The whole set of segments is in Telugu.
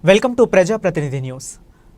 వెల్కమ్ టు ప్రజాప్రతినిధి న్యూస్.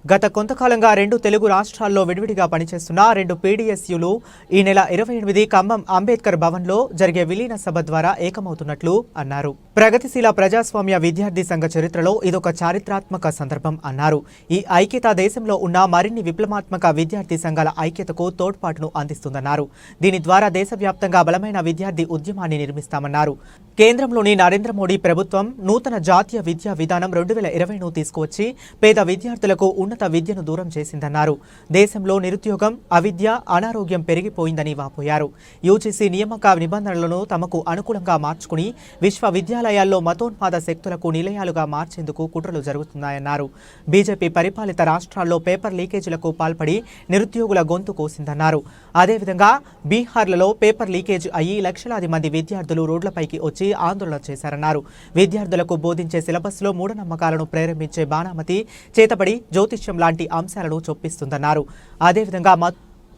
గత కొంతకాలంగా రెండు తెలుగు రాష్ట్రాల్లో విడివిడిగా పనిచేస్తున్న రెండు పీడీఎస్యూలు ఈ నెల 28 ఖమ్మం అంబేద్కర్ భవన్లో జరిగే విలీన సభ ద్వారా ఏకమవుతున్నట్లు అన్నారు. ప్రగతిశీల ప్రజాస్వామ్య విద్యార్థి సంఘ చరిత్రలో ఇదొక చారిత్రాత్మక సందర్భం అన్నారు. ఈ ఐక్యత దేశంలో ఉన్న మరిన్ని విప్లవాత్మక విద్యార్థి సంఘాల ఐక్యతకు తోడ్పాటును అందిస్తుందన్నారు. దీని ద్వారా దేశవ్యాప్తంగా బలమైన విద్యార్థి ఉద్యమాన్ని నిర్మిస్తామన్నారు. కేంద్రంలోని నరేంద్ర మోడీ ప్రభుత్వం నూతన జాతీయ విద్యా విధానం 2020ను తీసుకువచ్చి పేద విద్యార్థులకు ఉన్నత విద్యను దూరం చేసిందన్నారు. దేశంలో నిరుద్యోగం, అవిద్య, అనారోగ్యం పెరిగిపోయిందని వాపోయారు. యూజీసీ నియామక నిబంధనలను తమకు అనుకూలంగా మార్చుకుని విశ్వవిద్యాలయాల్లో మతోన్మాద శక్తులకు నిలయాలుగా మార్చేందుకు కుట్రలు జరుగుతున్నాయన్నారు. బీజేపీ పరిపాలిత రాష్ట్రాల్లో పేపర్ లీకేజీలకు పాల్పడి నిరుద్యోగుల గొంతు కోసిందన్నారు. అదేవిధంగా బీహార్లలో పేపర్ లీకేజ్ అయ్యి లక్షలాది మంది విద్యార్థులు రోడ్లపైకి వచ్చి ఆందోళన చేశారన్నారు. విద్యార్థులకు బోధించే సిలబస్లో మూఢనమ్మకాలను ప్రేరేపించే బాణామతి, చేతబడి, జ్యోతిష్యం లాంటి అంశాలను చొప్పిస్తుందన్నారు. అదేవిధంగా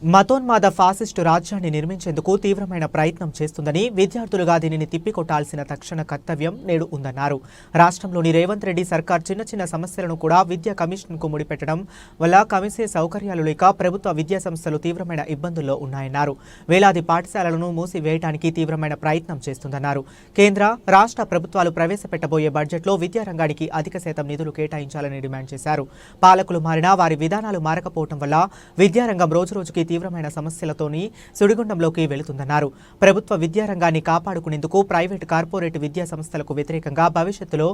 మతోన్మాద ఫాసిస్టు రాజ్యాన్ని నిర్మించేందుకు తీవ్రమైన ప్రయత్నం చేస్తుందని, విద్యార్థులుగా దీనిని తిప్పికొట్టాల్సిన తక్షణ కర్తవ్యం నేడు ఉందన్నారు. రాష్ట్రంలోని రేవంత్ రెడ్డి సర్కార్ చిన్న చిన్న సమస్యలను కూడా విద్యా కమిషన్కు ముడిపెట్టడం వల్ల కమిసే సౌకర్యాలు లేక ప్రభుత్వ విద్యా సంస్థలు తీవ్రమైన ఇబ్బందుల్లో ఉన్నాయన్నారు. వేలాది పాఠశాలలను మూసివేయడానికి తీవ్రమైన ప్రయత్నం చేస్తుందన్నారు. కేంద్ర, రాష్ట్ర ప్రభుత్వాలు ప్రవేశపెట్టబోయే బడ్జెట్లో విద్యారంగానికి అధిక శాతం నిధులు కేటాయించాలని డిమాండ్ చేశారు. పాలకులు మారినా వారి విధానాలు మారకపోవడం వల్ల విద్యారంగం రోజురోజుకి తీవ్రమైన సమస్యలతోని సుడిగుండంలోకి వెళుతుందన్నారు. ప్రభుత్వ విద్యారంగాన్ని కాపాడుకునేందుకు ప్రైవేటు, కార్పొరేట్ విద్యా సంస్థలకు వ్యతిరేకంగా భవిష్యత్తులో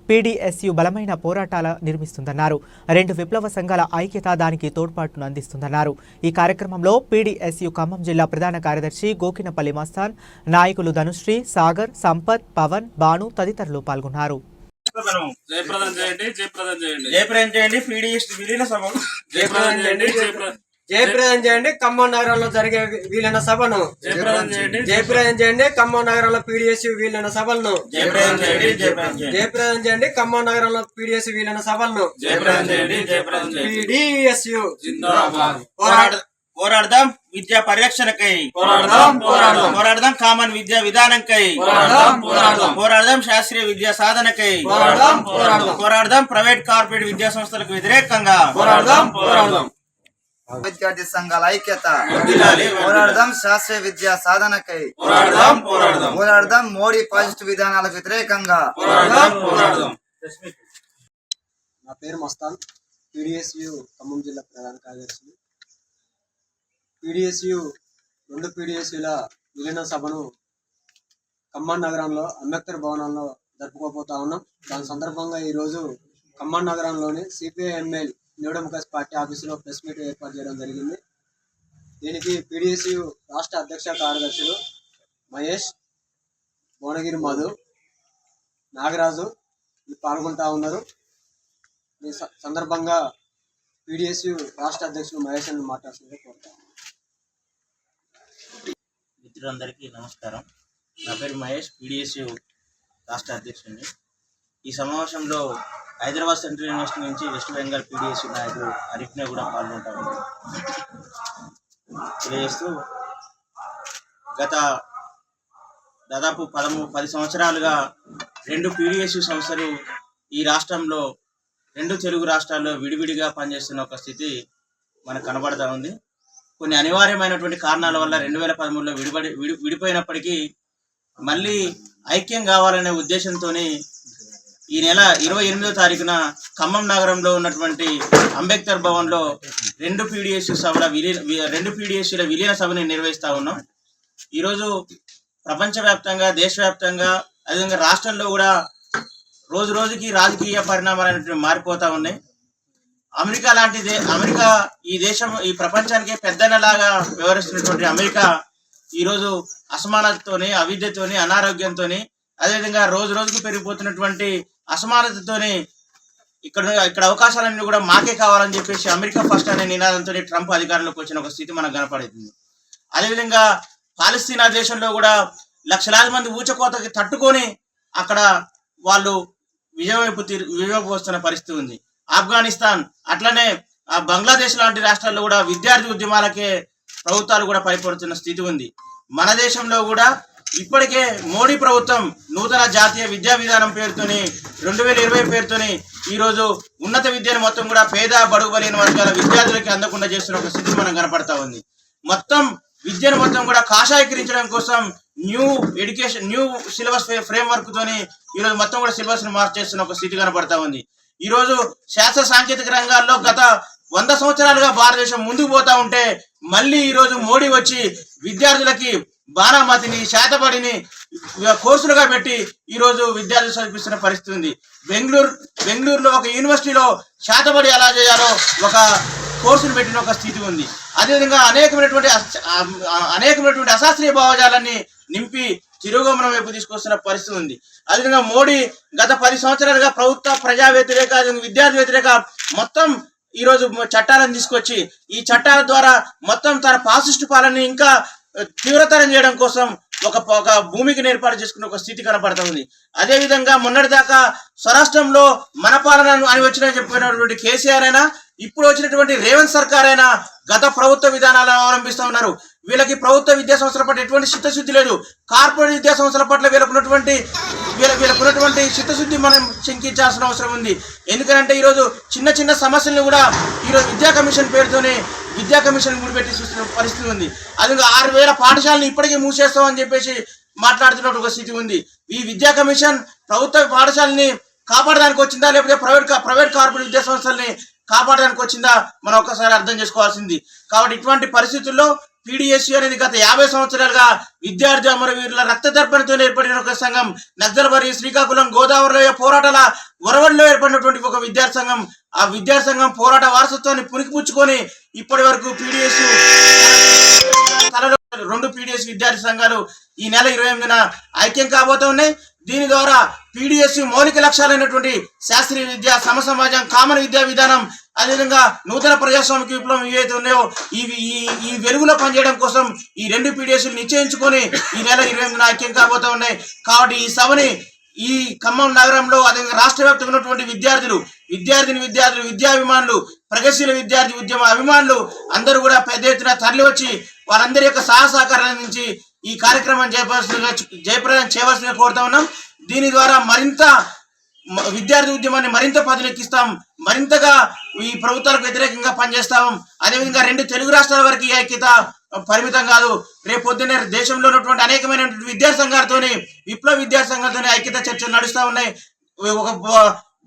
పీడీఎస్యూ బలమైన పోరాటాల నిర్మిస్తుందన్నారు. రెండు విప్లవ సంఘాల ఐక్యత దానికి తోడ్పాటును అందిస్తుందన్నారు. ఈ కార్యక్రమంలో పీడీఎస్యూ ఖమ్మం జిల్లా ప్రధాన కార్యదర్శి గోకినపల్లి మస్తాన్, నాయకులు ధనుశ్రీ, సాగర్, సంపత్, పవన్, భాను తదితరులు పాల్గొన్నారు. జయప్రదం చేయండి. ఖమ్మం నగరంలో జరిగే వీలైన సభను జయప్రదం చేయండి. ఖమ్మం నగరంలో పీడీఎస్యూ వీలైన సభలను జయప్రదం చేయండి. ఖమ్మం నగరంలో పీడీఎస్యూ వీలైన సభలను పీడీఎస్యూ పోరాడదాం విద్యా పరిరక్షణకై, పోరాడదాం కామన్ విద్యా విధానంకై, పోరాడదాం శాస్త్రీయ విద్యా సాధనకై, పోరాడదాం ప్రైవేట్ కార్పొరేట్ విద్యా సంస్థలకు వ్యతిరేకంగా, విద్యార్థి సంఘాల ఐక్యత, పోరాడదాం శాస్త్రీయ విద్యా సాధనకై, పోరాడదాం మోడీ పాజిటివ్ విధానాలకు వ్యతిరేకంగా. నా పేరు మస్తాన్, పీడీఎస్యూ ఖమ్మం జిల్లా ప్రధాన కార్యదర్శి. రెండు పీడీఎస్యూల విలీన సభను ఖమ్మం నగరంలో అంబేద్కర్ భవనంలో జరుపుకోబోతా ఉన్నాం. దాని సందర్భంగా ఈరోజు ఖమ్మం నగరంలోని సిపిఐఎంఎల్ న్యూడెమోక్రసీ పార్టీ ఆఫీసులో ప్రెస్ మీట్ ఏర్పాటు చేయడం జరిగింది. దీనికి పీడీఎస్యూ రాష్ట్ర అధ్యక్ష కార్యదర్శులు మహేష్, భువనగిరి మధు, నాగరాజు పాల్గొంటా ఉన్నారు. ఈ సందర్భంగా పీడీఎస్యూ రాష్ట్ర అధ్యక్షులు మహేష్ అని మాట్లాడుతుంటే కోరుతాను. మిత్రులందరికీ నమస్కారం. నా పేరు మహేష్, పీడీఎస్యూ రాష్ట్ర అధ్యక్షుడిని. ఈ సమావేశంలో హైదరాబాద్ సెంట్రల్ యూనివర్సిటీ నుంచి వెస్ట్ బెంగాల్ పీడీఎస్యూ నాయకుడు అరిఫ్నే కూడా పాల్గొంటారు. తెలియజేస్తూ గత దాదాపు 10 సంవత్సరాలుగా రెండు పీడీఎస్యూ సంస్థలు ఈ రాష్ట్రంలో, రెండు తెలుగు రాష్ట్రాల్లో విడివిడిగా పనిచేస్తున్న ఒక స్థితి మనకు కనబడతా ఉంది. కొన్ని అనివార్యమైనటువంటి కారణాల వల్ల 2013లో విడిపోయినప్పటికీ మళ్ళీ ఐక్యం కావాలనే ఉద్దేశంతో ఈ నెల 28వ తారీఖున ఖమ్మం నగరంలో ఉన్నటువంటి అంబేద్కర్ భవన్లో రెండు పీడీఎస్యూల విలీన సభని నిర్వహిస్తూ ఉన్నాం. ఈరోజు ప్రపంచవ్యాప్తంగా, దేశవ్యాప్తంగా, అదేవిధంగా రాష్ట్రంలో కూడా రోజు రోజుకి రాజకీయ పరిణామాలు అనేటువంటి మారిపోతూ ఉన్నాయి. అమెరికా ఈ ప్రపంచానికే పెద్దనలాగా వ్యవహరిస్తున్నటువంటి అమెరికా ఈరోజు అసమానతతోని, అవిద్యతోని, అనారోగ్యంతోని, అదేవిధంగా రోజు రోజుకు పెరిగిపోతున్నటువంటి అసమానతతోని ఇక్కడ అవకాశాలన్నీ కూడా మాకే కావాలని చెప్పేసి అమెరికా ఫస్ట్ అనే నినాదంతో ట్రంప్ అధికారంలోకి వచ్చిన ఒక స్థితి మనకు కనపడుతుంది. అదేవిధంగా పాలస్తీనా దేశంలో కూడా లక్షలాది మంది ఊచకోతకి తట్టుకొని అక్కడ వాళ్ళు విజయం వస్తున్న పరిస్థితి ఉంది. ఆఫ్ఘనిస్తాన్, అట్లనే బంగ్లాదేశ్ లాంటి రాష్ట్రాల్లో కూడా విద్యార్థి ఉద్యమాలకే ప్రభుత్వాలు కూడా పైపడుతున్న స్థితి ఉంది. మన దేశంలో కూడా ఇప్పటికే మోడీ ప్రభుత్వం నూతన జాతీయ విద్యా విధానం పేరుతోని 2020 పేరుతోని ఈరోజు ఉన్నత విద్యను మొత్తం కూడా పేద బడుగు బలైన వర్గాల విద్యార్థులకి అందకుండా చేస్తున్న ఒక స్థితి మనం కనపడతా ఉంది. మొత్తం విద్యను మొత్తం కూడా కాషాయకరించడం కోసం న్యూ సిలబస్ ఫ్రేమ్వర్క్ తోని ఈరోజు మొత్తం కూడా సిలబస్ ని మార్చేస్తున్న ఒక స్థితి కనపడతా ఉంది. ఈరోజు శాస్త్ర సాంకేతిక రంగాల్లో గత 100 సంవత్సరాలుగా భారతదేశం ముందుకు పోతా ఉంటే మళ్ళీ ఈరోజు మోడీ వచ్చి విద్యార్థులకి బాణామతిని శాతబడిని కోర్సులుగా పెట్టి ఈరోజు విద్యార్థులు చదివిస్తున్న పరిస్థితి ఉంది. బెంగళూరులో ఒక యూనివర్సిటీలో శాతబడి ఎలా చేయాలో ఒక కోర్సులు పెట్టిన ఒక స్థితి ఉంది. అదేవిధంగా అనేకమైనటువంటి అశాస్త్రీయ భావజాలాన్ని నింపి తిరోగమనం వైపు తీసుకొస్తున్న పరిస్థితి ఉంది. అదేవిధంగా మోడీ గత 10 సంవత్సరాలుగా ప్రభుత్వ ప్రజా వ్యతిరేక విద్యార్థి వ్యతిరేక మొత్తం ఈరోజు చట్టాలను తీసుకొచ్చి ఈ చట్టాల ద్వారా మొత్తం తన ఫాసిస్టు పాలనని ఇంకా తీవ్రతరం చేయడం కోసం ఒక భూమికి ఏర్పాటు చేసుకున్న ఒక స్థితి కనపడతా ఉంది. అదేవిధంగా మొన్నటిదాకా స్వరాష్ట్రంలో మన పాలన అని వచ్చిన చెప్పినటువంటి కేసీఆర్ అయినా ఇప్పుడు వచ్చినటువంటి రేవంత్ సర్కార్ అయినా గత ప్రభుత్వ విధానాలను అవలంబిస్తూ ఉన్నారు. వీళ్ళకి ప్రభుత్వ విద్యా సంస్థల పట్ల ఎటువంటి చిత్తశుద్ధి లేదు. కార్పొరేట్ విద్యా సంస్థల పట్ల వీళ్ళకున్నటువంటి చిత్తశుద్ధి మనం శంకించాల్సిన అవసరం ఉంది. ఎందుకంటే ఈరోజు చిన్న చిన్న సమస్యలను కూడా ఈరోజు విద్యా కమిషన్ పేరుతోనే విద్యా కమిషన్ ముడిపెట్టి చూస్తున్న పరిస్థితి ఉంది. అది 6,000 పాఠశాలను ఇప్పటికీ మూసేస్తామని చెప్పేసి మాట్లాడుతున్న ఒక స్థితి ఉంది. ఈ విద్యా కమిషన్ ప్రభుత్వ పాఠశాలని కాపాడడానికి వచ్చిందా లేకపోతే ప్రైవేట్ కార్పొరేట్ విద్యా సంస్థల్ని కాపాడడానికి వచ్చిందా మనం ఒక్కసారి అర్థం చేసుకోవాల్సింది. కాబట్టి ఇటువంటి పరిస్థితుల్లో పీడిఎస్యు అనేది గత 50 సంవత్సరాలుగా విద్యార్థి అమరవీరుల రక్తదర్పణతో ఏర్పడిన ఒక సంఘం. నక్సల్బరి, శ్రీకాకుళం, గోదావరిలో పోరాటాల వరవడిలో ఏర్పడినటువంటి ఒక విద్యార్థి సంఘం. ఆ విద్యార్థి సంఘం పోరాట వారసత్వాన్ని పుణికిపుచ్చుకొని ఇప్పటి వరకు పీడిఎస్యు తలలో 2 పీడిఎస్ విద్యార్థి సంఘాలు ఈ నెల 28న ఐక్యం కాబోతా ఉన్నాయి. దీని ద్వారా పీడిఎస్యు మౌలిక లక్ష్యాలైనటువంటి శాస్త్రీయ విద్య, సమసమాజం, కామన్ విద్యా విధానం, అదేవిధంగా నూతన ప్రజాస్వామిక విప్లవం ఏవైతే ఉన్నాయో ఈ వెలుగులో పనిచేయడం కోసం ఈ 2 పీడిఎస్లు నిశ్చయించుకొని ఈ నెల 28న ఐక్యం కాబోతా ఉన్నాయి. కాబట్టి ఈ సభని ఈ ఖమ్మం నగరంలో అదేవిధంగా రాష్ట్ర వ్యాప్తంగా ఉన్నటువంటి విద్యార్థులు, విద్యాభిమానులు, ప్రగతిశీల విద్యార్థి ఉద్యమ అభిమానులు అందరూ కూడా పెద్ద ఎత్తున తరలి వచ్చి వారందరి యొక్క సహకారాల నుంచి ఈ కార్యక్రమం జయప్రదం చేయవలసిందిగా కోరుతా ఉన్నాం. దీని ద్వారా మరింత విద్యార్థి ఉద్యమాన్ని మరింత పదులెక్కిస్తాం, మరింతగా ఈ ప్రభుత్వాలకు వ్యతిరేకంగా పనిచేస్తాం. అదేవిధంగా 2 తెలుగు రాష్ట్రాల వరకు ఈ ఐక్యత పరిమితం కాదు. రేపు పొద్దున్నే దేశంలో ఉన్నటువంటి అనేకమైన విద్యార్థి సంఘాలతోని, విప్లవ విద్యార్థి సంఘాలతోని ఐక్యత చర్చలు నడుస్తూ ఉన్నాయి. ఒక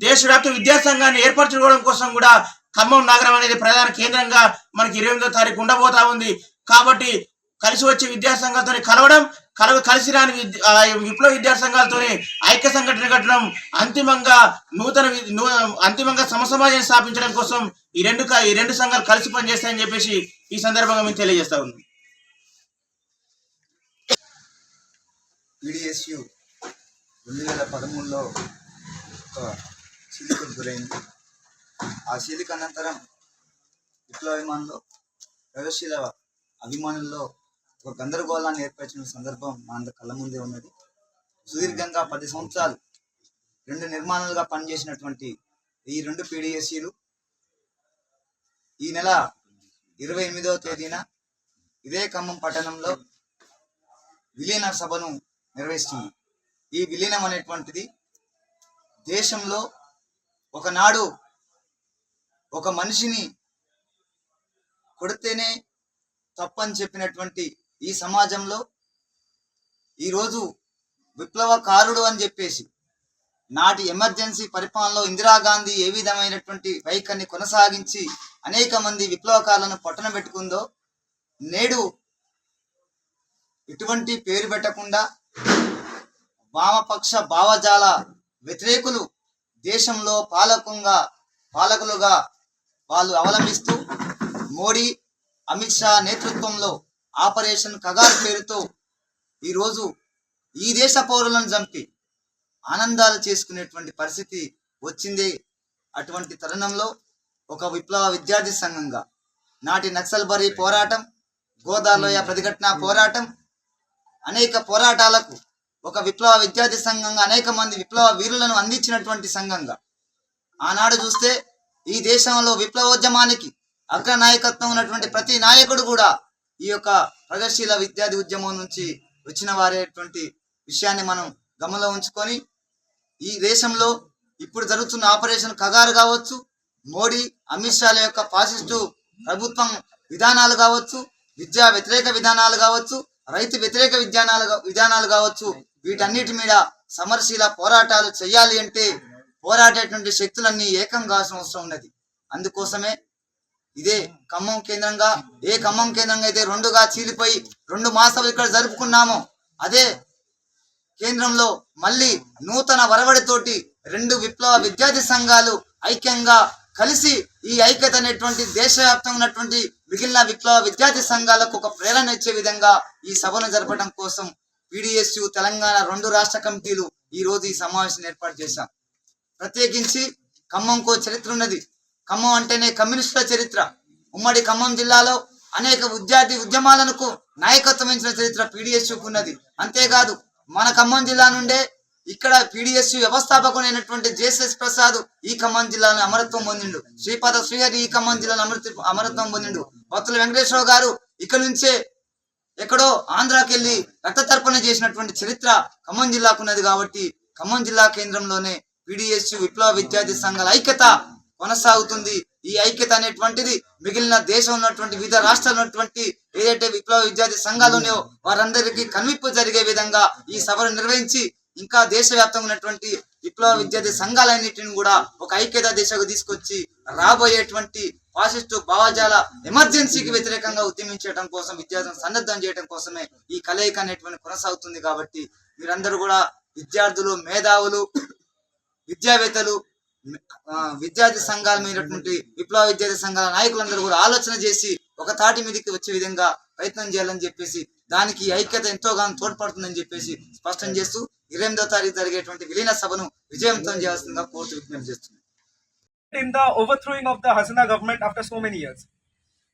దేశవ్యాప్త విద్యార్థి సంఘాన్ని ఏర్పరచుకోవడం కోసం కూడా ఖమ్మం నగరం అనేది ప్రధాన కేంద్రంగా మనకి 28వ తారీఖు ఉండబోతా ఉంది. కాబట్టి కలిసి వచ్చే విద్యార్థి సంఘాలతో కలవడం, కలిసి రాని విప్లవ విద్యార్థి సంఘాలతో ఐక్య సంఘటన కట్టడం, అంతిమంగా సమసమాజాన్ని స్థాపించడం కోసం ఈ రెండు సంఘాలు కలిసి పనిచేస్తాయని చెప్పేసి ఈ సందర్భంగా మేము తెలియజేస్తా ఉన్నాం. పీడిఎస్యు 2013లో ఒక చీలికకు గురైంది. ఆ చీలిక అనంతరం విప్లవాభిమానులు, ప్రగతిశీల అభిమానుల్లో ఒక గందరగోళాన్ని ఏర్పరిచిన సందర్భం మా అందరి కళ్ళ ముందే ఉన్నది. సుదీర్ఘంగా 10 సంవత్సరాలు 2 నిర్మాణాలుగా పనిచేసినటువంటి ఈ 2 పీడిఎస్సీలు ఈ నెల 28వ తేదీన ఇదే ఖమ్మం పట్టణంలో విలీన సభను నిర్వహిస్తుంది. ఈ విలీనం అనేటువంటిది దేశంలో ఒకనాడు ఒక మనిషిని కొడితేనే తప్పని చెప్పినటువంటి ఈ సమాజంలో ఈరోజు విప్లవకారుడు అని చెప్పేసి నాటి ఎమర్జెన్సీ పరిపాలనలో ఇందిరాగాంధీ ఏ విధమైనటువంటి వైఖరిని కొనసాగించి అనేక మంది విప్లవకారులను పట్టణ పెట్టుకుందో, నేడు ఇటువంటి పేరు పెట్టకుండా వామపక్ష భావజాల వ్యతిరేకులు దేశంలో పాలకులుగా వాళ్ళు అవలంబిస్తూ మోడీ, అమిత్ షా నేతృత్వంలో ఆపరేషన్ కగార్ పేరుతో ఈరోజు ఈ దేశ పౌరులను చంపి ఆనందాలు చేసుకునేటువంటి పరిస్థితి వచ్చింది. అటువంటి తరుణంలో ఒక విప్లవ విద్యార్థి సంఘంగా నాటి నక్సల్బరీ పోరాటం, గోదావరిలోయ ప్రతిఘటన పోరాటం, అనేక పోరాటాలకు ఒక విప్లవ విద్యార్థి సంఘంగా అనేక మంది విప్లవ వీరులను అందించినటువంటి సంఘంగా ఆనాడు చూస్తే ఈ దేశంలో విప్లవోద్యమానికి అగ్ర నాయకత్వం ఉన్నటువంటి ప్రతి నాయకుడు కూడా ఈ యొక్క ప్రగతిశీల విద్యార్థి ఉద్యమం నుంచి వచ్చిన వారేటువంటి విషయాన్ని మనం గమనంలో ఉంచుకొని ఈ దేశంలో ఇప్పుడు జరుగుతున్న ఆపరేషన్ కగారు కావచ్చు, మోడీ అమిత్ షాల యొక్క ఫాసిస్టు ప్రభుత్వం విధానాలు కావచ్చు, విద్యా వ్యతిరేక విధానాలు కావచ్చు, రైతు వ్యతిరేక విధానాలు కావచ్చు, వీటన్నిటి మీద సమరశీల పోరాటాలు చేయాలి అంటే పోరాటేటువంటి శక్తులన్నీ ఏకం కావాల్సిన అవసరం ఉన్నది. అందుకోసమే ఇదే ఖమ్మం కేంద్రంగా ఖమ్మం కేంద్రంగా అయితే రెండుగా చీలిపోయి 2 మాసాలు ఇక్కడ జరుపుకున్నామో అదే కేంద్రంలో మళ్ళీ నూతన వరవడితోటి 2 విప్లవ విద్యార్థి సంఘాలు ఐక్యంగా కలిసి ఈ ఐక్యత అనేటువంటి దేశవ్యాప్తంగా ఉన్నటువంటి మిగిలిన విప్లవ విద్యార్థి సంఘాలకు ఒక ప్రేరణ ఇచ్చే విధంగా ఈ సభను జరపడం కోసం PDSU తెలంగాణ 2 రాష్ట్ర కమిటీలు ఈ రోజు ఈ సమావేశం ఏర్పాటు చేశాం. ప్రత్యేకించి ఖమ్మంకో చరిత్ర ఉన్నది. ఖమ్మం అంటేనే కమ్యూనిస్టుల చరిత్ర. ఉమ్మడి ఖమ్మం జిల్లాలో అనేక విద్యార్థి ఉద్యమాలకు నాయకత్వం వహించిన చరిత్ర PDSUకు ఉన్నది. అంతేకాదు మన ఖమ్మం జిల్లా నుండే ఇక్కడ PDSU వ్యవస్థాపకుడైనటువంటి JSS ప్రసాద్ ఈ ఖమ్మం జిల్లాలో అమరత్వం పొందిండు. శ్రీపాద శ్రీహరి ఈ ఖమ్మం జిల్లాలో అమరత్వం పొందిండు. భక్తుల వెంకటేశ్వర గారు ఇక్కడ నుంచే ఎక్కడో ఆంధ్రాకి వెళ్ళి రక్త తర్పణ చేసినటువంటి చరిత్ర ఖమ్మం జిల్లాకు ఉన్నది. కాబట్టి ఖమ్మం జిల్లా కేంద్రంలోనే PDSU విప్లవ విద్యార్థి సంఘాల ఐక్యత కొనసాగుతుంది. ఈ ఐక్యత అనేటువంటిది మిగిలిన దేశం ఉన్నటువంటి వివిధ రాష్ట్రాలు ఉన్నటువంటి ఏదైతే విప్లవ విద్యార్థి సంఘాలు ఉన్నాయో వారందరికీ కనువిప్పు జరిగే విధంగా ఈ సభను నిర్వహించి ఇంకా దేశవ్యాప్తంగా ఉన్నటువంటి విప్లవ విద్యార్థి సంఘాలన్నింటిని కూడా ఒక ఐక్యత దిశకు తీసుకొచ్చి రాబోయేటువంటి ఫాసిస్టు భావజాల ఎమర్జెన్సీకి వ్యతిరేకంగా ఉద్యమించడం కోసం విద్యార్థులను సన్నద్ధం చేయడం కోసమే ఈ కలయిక అనేటువంటి కొనసాగుతుంది. కాబట్టి మీరందరూ కూడా విద్యార్థులు, మేధావులు, విద్యావేత్తలు, విద్యార్థి సంఘాల మీదటువంటి విప్లవ విద్యార్థి సంఘాల నాయకులందరూ కూడా ఆలోచన చేసి ఒక తాటి మీదకి వచ్చే విధంగా ప్రయత్నం చేయాలని చెప్పేసి దానికి ఐక్యత ఎంతోగానో తోడ్పడుతుందని చెప్పేసి స్పష్టం చేస్తూ 28వ తారీఖు జరిగేటువంటి విలీన సభను విజయవంతం చేయాల్సిందిగా కోర్టు విజ్ఞప్తి చేస్తుంది. In the overthrowing of the Hasina government after so many years,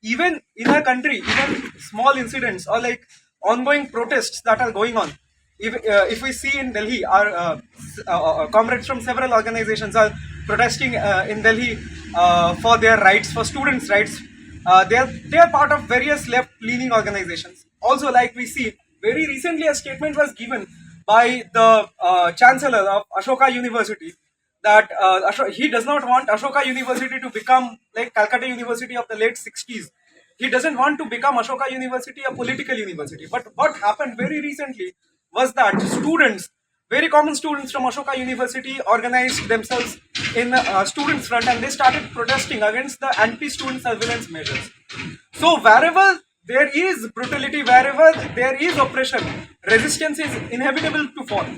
even in our country, even small incidents or like ongoing protests that are going on, if we see in Delhi, our comrades from several organizations are protesting in Delhi for their rights, for students' rights. They are part of various left-leaning organizations. Also, like we see, very recently a statement was given by the Chancellor of Ashoka University that he does not want Ashoka University to become like Calcutta University of the late 60s. He doesn't want to become Ashoka University a political university. But what happened very recently was that students, very common students from Ashoka University organized themselves in students front and they started protesting against the anti-student surveillance measures. So wherever there is brutality, wherever there is oppression, resistance is inevitable to fall.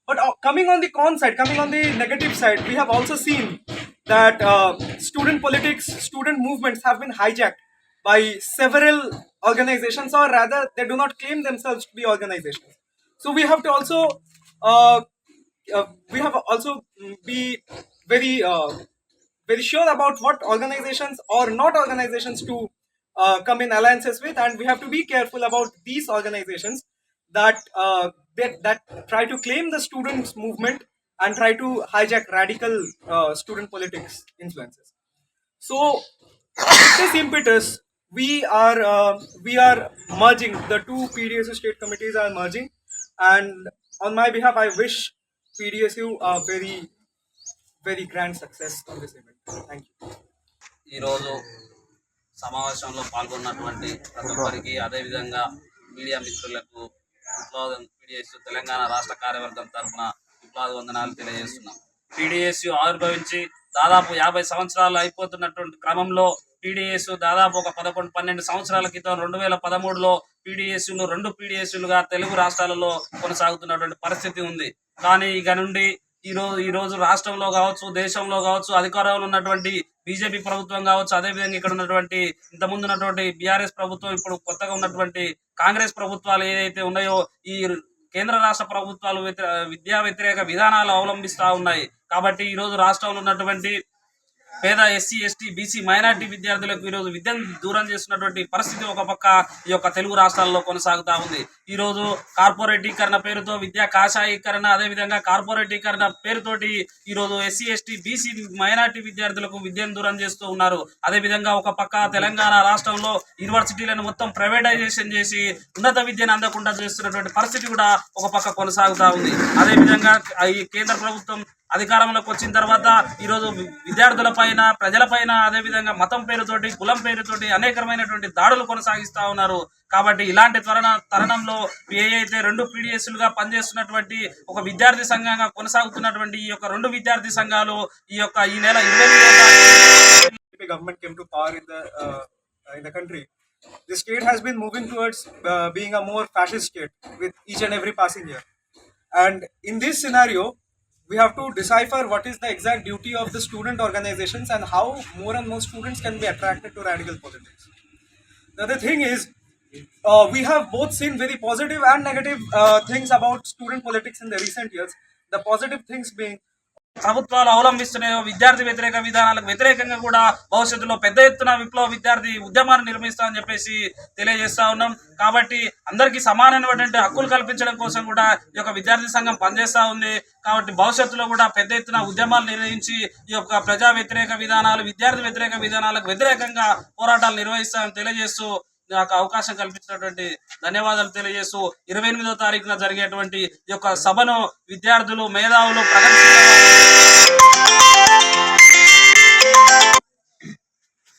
But coming on the con side, coming on the negative side, we have also seen that student politics, student movements have been hijacked by several organizations, or rather they do not claim themselves to be organizations. So we have to also be very sure about what organizations or not organizations to come in alliances with, and we have to be careful about these organizations that try to claim the students movement and try to hijack radical student politics influences. So with this impetus, we are merging, the 2 PDSU state committees are merging, and on my behalf I wish PDSU a very very grand success on this event. Thank you. ఈరోజు సమావేశంలో పాల్గొన్నటువంటి ప్రతి ఒక్కరికి, అదేవిధంగా మీడియా మిత్రులకు PDSU తెలంగాణ రాష్ట్ర కార్యవర్గం తరఫున విప్లవ వందనాలు తెలియజేస్తున్నాం. PDSU ఆవిర్భవించి దాదాపు 50 సంవత్సరాలు అయిపోతున్నటువంటి క్రమంలో PDSU దాదాపు ఒక 11-12 సంవత్సరాల క్రితం 2013లో PDSUలు 2 PDSUలుగా తెలుగు రాష్ట్రాలలో కొనసాగుతున్నటువంటి పరిస్థితి ఉంది. కానీ ఇక నుండి ఈ రోజు రాష్ట్రంలో కావచ్చు, దేశంలో కావచ్చు, అధికారంలో ఉన్నటువంటి బీజేపీ ప్రభుత్వం కావచ్చు, అదేవిధంగా ఇక్కడ ఉన్నటువంటి ఇంతకుముందు ఉన్నటువంటి BRS ప్రభుత్వం, ఇప్పుడు కొత్తగా ఉన్నటువంటి కాంగ్రెస్ ప్రభుత్వాలు ఏదైతే ఉన్నాయో ఈ కేంద్ర రాష్ట్ర ప్రభుత్వాలు విద్యా వ్యతిరేక విధానాలు అవలంబిస్తూ ఉన్నాయి. కాబట్టి ఈ రోజు రాష్ట్రంలో ఉన్నటువంటి పేద ఎస్సీ ఎస్టీ బీసీ మైనారిటీ విద్యార్థులకు ఈరోజు విద్యను దూరం చేస్తున్నటువంటి పరిస్థితి ఒక పక్క ఈ యొక్క తెలుగు రాష్ట్రాల్లో కొనసాగుతా ఉంది. ఈరోజు కార్పొరేటీకరణ పేరుతో విద్యా కాషాయీకరణ, అదేవిధంగా కార్పొరేటీకరణ పేరుతోటి ఈరోజు ఎస్సీ ఎస్టీ బీసీ మైనారిటీ విద్యార్థులకు విద్యను దూరం చేస్తూ ఉన్నారు. అదేవిధంగా ఒక పక్క తెలంగాణ రాష్ట్రంలో యూనివర్సిటీలను మొత్తం ప్రైవేటైజేషన్ చేసి ఉన్నత విద్యను అందకుండా చేస్తున్నటువంటి పరిస్థితి కూడా ఒక పక్క కొనసాగుతా ఉంది. అదేవిధంగా ఈ కేంద్ర ప్రభుత్వం అధికారంలోకి వచ్చిన తర్వాత ఈరోజు విద్యార్థుల పైన, ప్రజలపైన, అదేవిధంగా మతం పేరుతోటి, కులం పేరుతోటి అనేకమైనటువంటి దాడులు కొనసాగిస్తా ఉన్నారు. కాబట్టి ఇలాంటి తరుణంలో ఏదైతే 2 PDSలుగా పనిచేస్తున్నటువంటి ఒక విద్యార్థి సంఘంగా కొనసాగుతున్నటువంటి ఈ యొక్క 2 విద్యార్థి సంఘాలు ఈ నెల 28వ government came to power in the country, the state has been moving towards being a more fascist state with each and every passing year. And in this scenario, we have to decipher what is the exact duty of the student organizations and how more and more students can be attracted to radical politics. The other thing is, we have both seen very positive and negative things about student politics in the recent years. The positive things being ప్రభుత్వాలు అవలంబిస్తున్నాయో విద్యార్థి వ్యతిరేక విధానాలకు వ్యతిరేకంగా కూడా భవిష్యత్తులో పెద్ద ఎత్తున విప్లవ విద్యార్థి ఉద్యమాన్ని నిర్మిస్తామని చెప్పేసి తెలియజేస్తా ఉన్నాం. కాబట్టి అందరికీ సమానమైనటువంటి హక్కులు కల్పించడం కోసం కూడా ఈ యొక్క విద్యార్థి సంఘం పనిచేస్తూ ఉంది. కాబట్టి భవిష్యత్తులో కూడా పెద్ద ఎత్తున ఉద్యమాలు నిర్వహించి ఈ యొక్క ప్రజా వ్యతిరేక విధానాలు, విద్యార్థి వ్యతిరేక విధానాలకు వ్యతిరేకంగా పోరాటాలు నిర్వహిస్తామని తెలియజేస్తూ నాకు అవకాశం కల్పించినటువంటి ధన్యవాదాలు తెలియజేస్తూ 28వ తారీఖున జరిగేటువంటి ఈ యొక్క సభను విద్యార్థులు, మేధావులు, ప్రగతిశీల